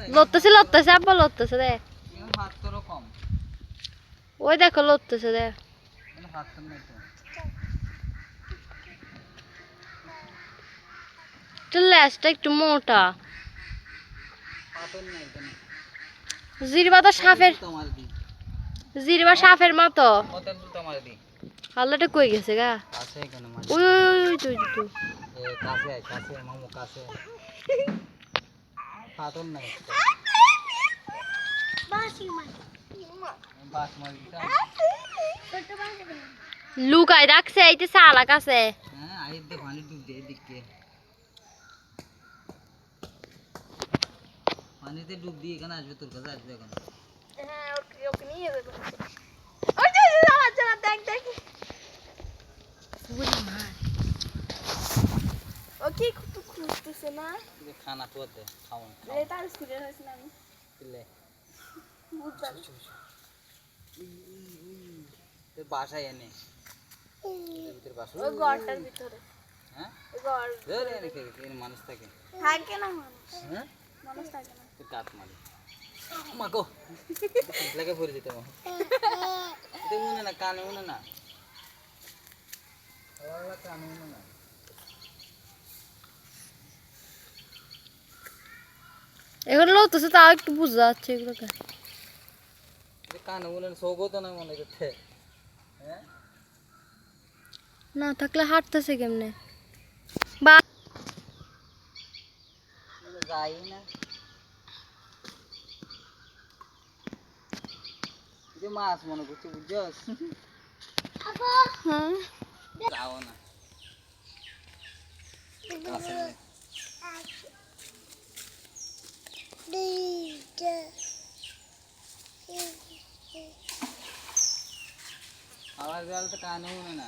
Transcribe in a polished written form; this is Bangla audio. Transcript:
লড়তেছে আব্বা লড়তেছে দে হাত তোর কম ওই দেখো লড়তেছে দে হাত তোর নাই তো লেজটা একটু মোটা পাতন নাই কেন জিরবা তো সাপের তোমার দি জিরবা সাপের মতো কত দূর তোমার দি আল্লাহটা কই গেছে গা আছে এখানে মানে ওই ওই তুই তুই এ কাছে মামু কাছে পাতন নাই বাস মারি দিতা লুকাই রাখছে এইতে সালা কাছে হ্যাঁ আইত দে পানি ডুব দে দিকে পানিতে ডুব দিয়ে এখানে আসবে তোর কাছে আসবে এখন হ্যাঁ ওকে নিয়ে যাবে ওই যে যাওয়া দেখ দেখ ওরে মা ওকে খুঁজতেছে না খানা তো দে খাওন এই তার স্কুলে হইছে না আমি কিলে বুঝতাম তোর বাসায় এনে তোর বাসা ওই ঘরটার ভিতরে হ্যাঁ ওই ঘর ধরে এনে কে এনে মানুষ থাকে থাকে না হ্যাঁ মানুষ থাকে না তোর কাট মারি মা গো লাগে পড়ে যেতে মা এটা মনে না কানে মনে না আল্লাহ কানে মনে না এখন লড়তেছে তাও একটু বুঝা যাচ্ছে এগুলো কানে মনে সৌগো তো না মনে করতে হ্যাঁ না থাকলে হাঁটতেছে কেমনে বা যাই না যে মাছ মনে করছি বুঝছস হ্যাঁ যাও না কাছে আওয়াজ তো কানে মনে না